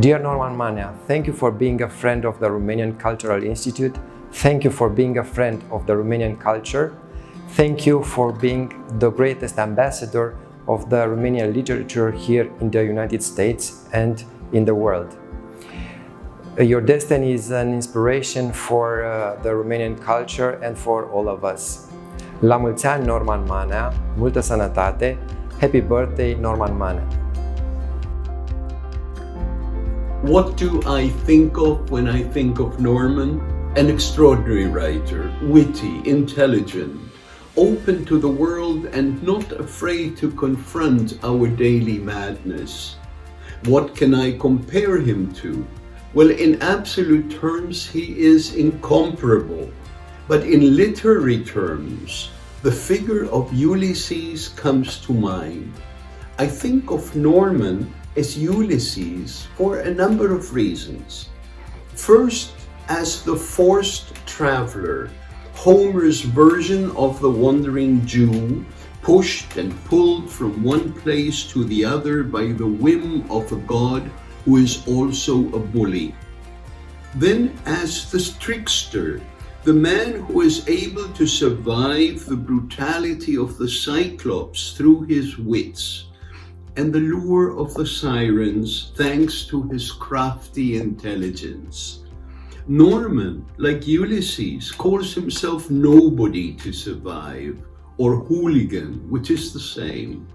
Dear Norman Manea, thank you for being a friend of the Romanian Cultural Institute. Thank you for being a friend of the Romanian culture. Thank you for being the greatest ambassador of the Romanian literature here in the United States and in the world. Your destiny is an inspiration for the Romanian culture and for all of us. La mulți ani, Norman Manea, multă sănătate, happy birthday, Norman Manea. What do I think of when I think of Norman? An extraordinary writer, witty, intelligent, open to the world and not afraid to confront our daily madness. What can I compare him to? Well, in absolute terms, he is incomparable. But in literary terms, the figure of Ulysses comes to mind. I think of Norman as Ulysses for a number of reasons. First, as the forced traveler, Homer's version of the wandering Jew, pushed and pulled from one place to the other by the whim of a god who is also a bully. Then as the trickster, the man who is able to survive the brutality of the Cyclops through his wits, and the lure of the sirens thanks to his crafty intelligence. Norman, like Ulysses, calls himself nobody to survive, or hooligan, which is the same.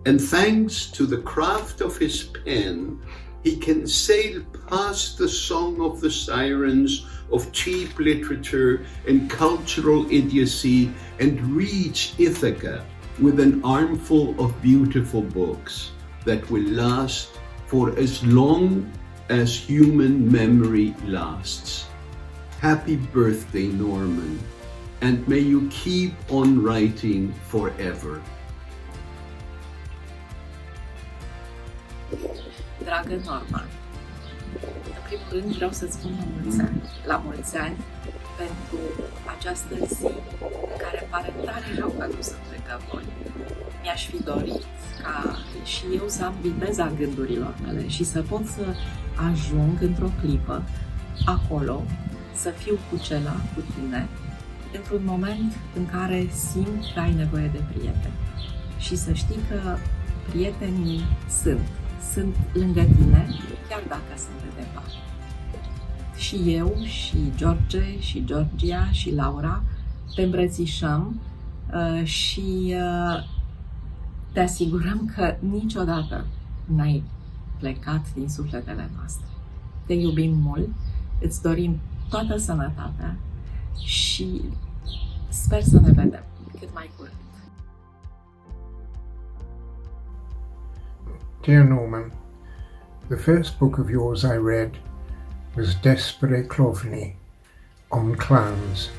And thanks to the craft of his pen, he can sail past the song of the sirens of cheap literature and cultural idiocy and reach Ithaca with an armful of beautiful books that will last for as long as human memory lasts. Happy birthday, Norman, and may you keep on writing forever. Dragă Norman, în primul rând vreau să-ți spun la mulți ani pentru această zi în care pare tare rău că nu sunt lângă voi. Mi-aș fi dorit ca și eu să am viteza gândurilor mele și să pot să ajung într-o clipă acolo, să fiu cu tine, într-un moment în care simt că ai nevoie de prieteni. Și să știi că prietenii sunt lângă tine, chiar dacă sunt de departe. Și eu, și George, și Georgia, și Laura te îmbrățișăm și te asigurăm că niciodată n-ai plecat din sufletele noastre. Te iubim mult, îți dorim toată sănătatea și sper să ne vedem cât mai curând. Dear Norman, the first book of yours I read was Despre Clovni, on clowns,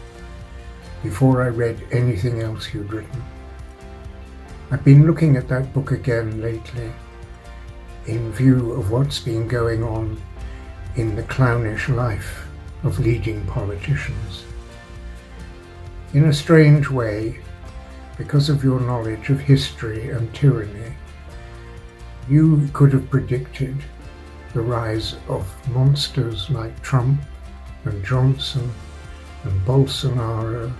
before I read anything else you'd written. I've been looking at that book again lately in view of what's been going on in the clownish life of leading politicians. In a strange way, because of your knowledge of history and tyranny, you could have predicted the rise of monsters like Trump and Johnson and Bolsonaro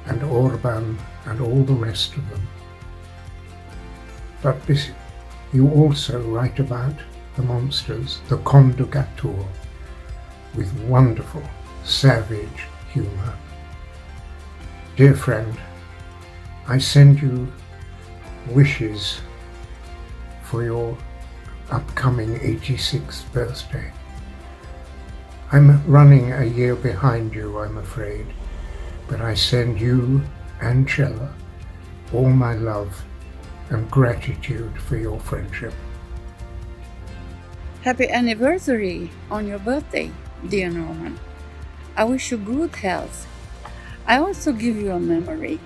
and Orban and all the rest of them. But you also write about the monsters, the condugator, with wonderful, savage humour. Dear friend, I send you wishes for your upcoming 86th birthday. I'm running a year behind you, I'm afraid, but I send you and Cella all my love and gratitude for your friendship. Happy anniversary on your birthday, dear Norman. I wish you good health. I also give you a memory.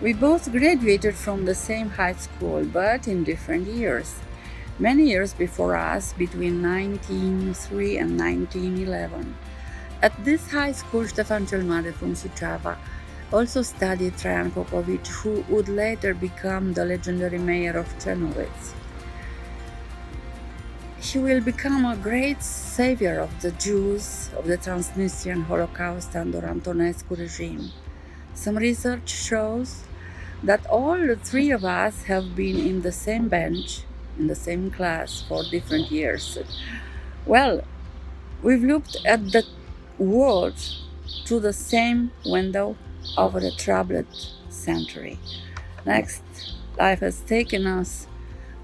We both graduated from the same high school, but in different years. Many years before us, between 1903 and 1911. At this high school, Ștefan cel Mare from Suceava also studied Traian Popovici, who would later become the legendary mayor of Czernowitz. He will become a great savior of the Jews of the Transnistrian Holocaust under Antonescu regime. Some research shows that all the three of us have been in the same bench, in the same class for different years. Well, we've looked at the world through the same window over a troubled century. Next, life has taken us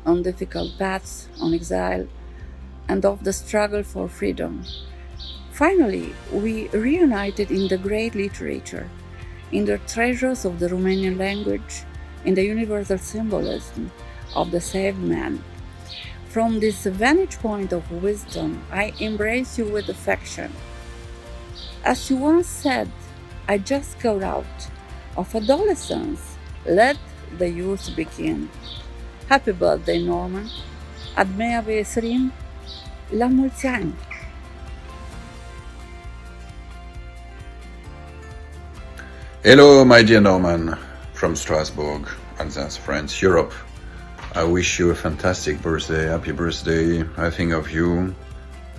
on difficult paths, on exile, and of the struggle for freedom. Finally, we reunited in the great literature, in the treasures of the Romanian language, in the universal symbolism of the saved man. From this vantage point of wisdom, I embrace you with affection. As you once said, I just got out of adolescence. Let the youth begin. Happy birthday, Norman. Ad mea veserim, la mulți ani. Hello, my dear Norman, from Strasbourg, Alsace, France, Europe. I wish you a fantastic birthday, happy birthday. I think of you,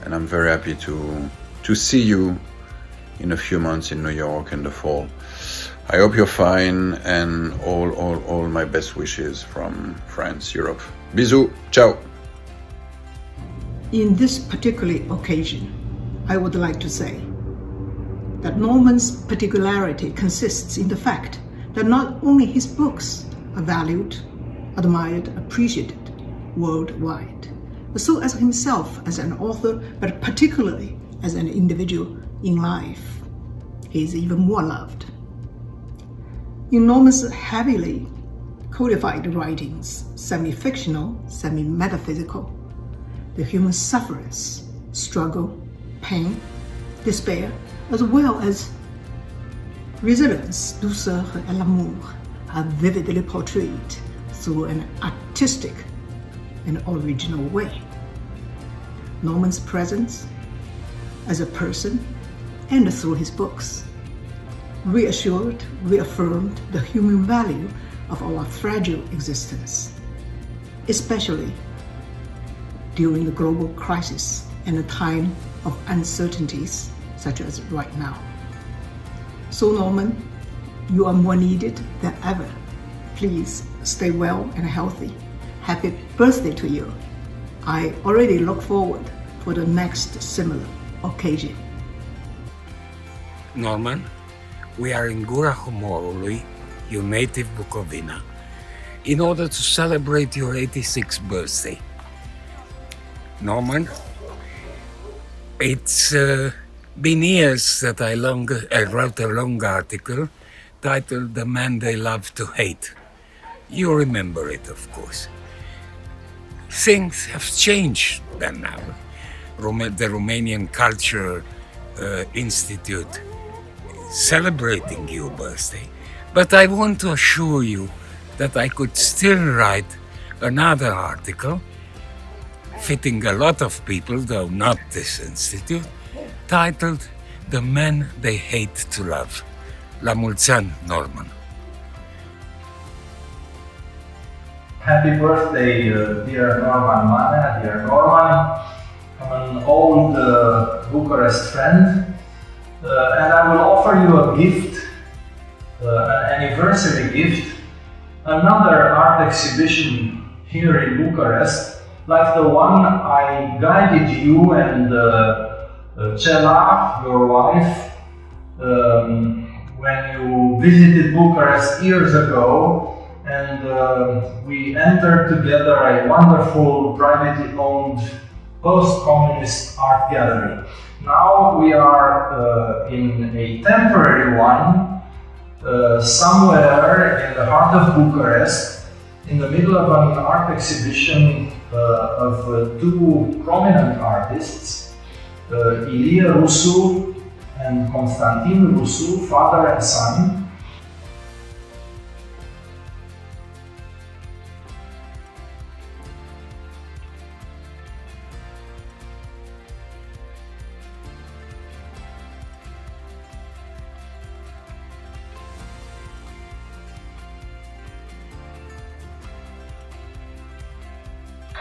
and I'm very happy to see you in a few months in New York in the fall. I hope you're fine, and all my best wishes from France, Europe. Bisous, ciao. In this particular occasion, I would like to say that Norman's particularity consists in the fact that not only his books are valued, admired, appreciated worldwide, but so as himself as an author, but particularly as an individual in life, he is even more loved. In Norman's heavily codified writings, semi-fictional, semi-metaphysical, the human sufferance, struggle, pain, despair, as well as resilience, douceur, and l'amour are vividly portrayed through an artistic and original way. Norman's presence as a person and through his books reaffirmed the human value of our fragile existence, especially during the global crisis and a time of uncertainties such as right now. So Norman, you are more needed than ever. Please stay well and healthy. Happy birthday to you. I already look forward for the next similar occasion. Norman, we are in Gura Homorului, your native Bukovina, in order to celebrate your 86th birthday. Norman, it's been years that I wrote a long article titled The Man They Love to Hate. You remember it, of course. Things have changed then now. The Romanian Culture Institute celebrating your birthday. But I want to assure you that I could still write another article fitting a lot of people, though not this institute, titled The Men They Hate to Love. La mulți ani, Norman. Happy birthday, dear Norman Manea, dear Norman. I'm an old Bucharest friend, and I will offer you a gift, an anniversary gift, another art exhibition here in Bucharest, like the one I guided you and Cela, your wife, when you visited Bucharest years ago, and we entered together a wonderful privately owned post-communist art gallery. Now we are in a temporary one somewhere in the heart of Bucharest, in the middle of an art exhibition of two prominent artists, Ilie Rusu and Constantin Rusu, father and son.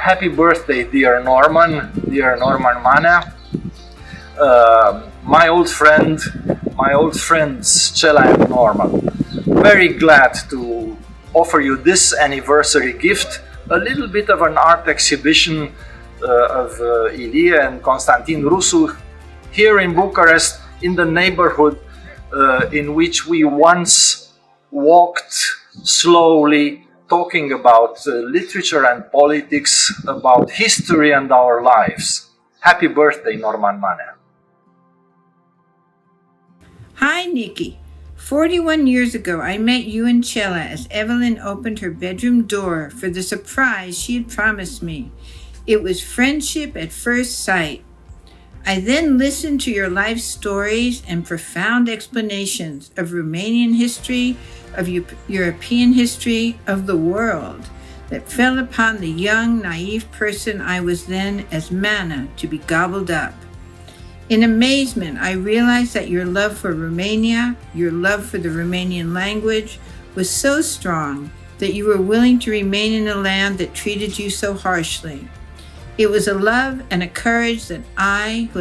Happy birthday, dear Norman Manea. My old friends Cela and Norman. Very glad to offer you this anniversary gift, a little bit of an art exhibition of Ilie and Constantin Rusu here in Bucharest, in the neighborhood in which we once walked slowly, talking about literature and politics, about history and our lives. Happy birthday, Norman Manea. Hi, Nikki. 41 years ago, I met you and Cela as Evelyn opened her bedroom door for the surprise she had promised me. It was friendship at first sight. I then listened to your life stories and profound explanations of Romanian history, of European history, of the world, that fell upon the young, naive person I was then as manna to be gobbled up. In amazement, I realized that your love for Romania, your love for the Romanian language, was so strong that you were willing to remain in a land that treated you so harshly. It was a love and a courage that I, who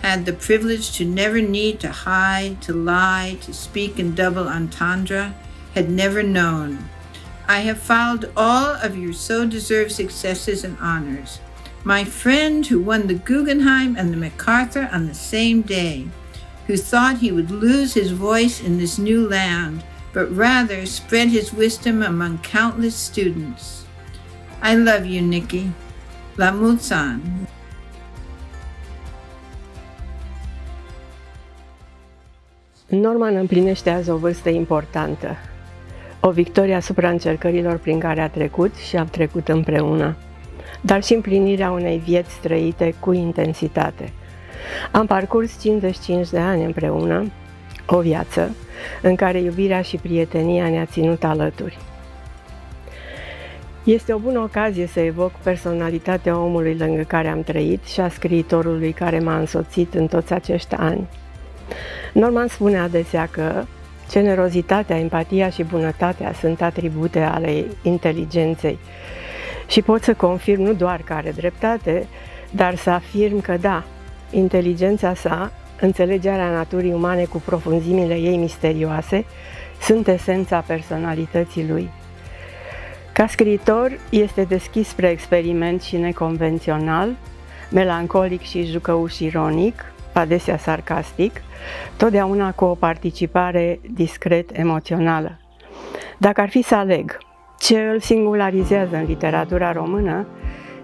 had the privilege to never need to hide, to lie, to speak in double entendre, had never known. I have followed all of your so-deserved successes and honors. My friend who won the Guggenheim and the MacArthur on the same day, who thought he would lose his voice in this new land, but rather spread his wisdom among countless students. I love you, Nikki. La mulți ani. Norman împlinește azi o vârstă importantă, o victorie asupra încercărilor prin care a trecut și am trecut împreună, dar și împlinirea unei vieți trăite cu intensitate. Am parcurs 55 de ani împreună, o viață în care iubirea și prietenia ne-a ținut alături. Este o bună ocazie să evoc personalitatea omului lângă care am trăit și a scriitorului care m-a însoțit în toți acești ani. Norman spune adesea că generozitatea, empatia și bunătatea sunt atribute ale inteligenței și pot să confirm nu doar că are dreptate, dar să afirm că da, inteligența sa, înțelegerea naturii umane cu profunzimile ei misterioase, sunt esența personalității lui. Ca scriitor, este deschis spre experiment și neconvențional, melancolic și jucăuș ironic, adesea sarcastic, totdeauna cu o participare discret emoțională. Dacă ar fi să aleg ce îl singularizează în literatura română,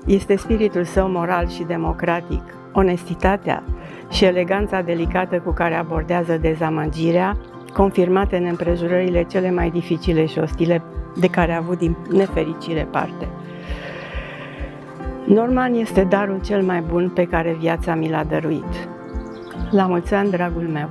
este spiritul său moral și democratic, onestitatea și eleganța delicată cu care abordează dezamăgirea, confirmate în împrejurările cele mai dificile și ostile de care a avut din nefericire parte. Norman este darul cel mai bun pe care viața mi l-a dăruit. La mulți ani, dragul meu!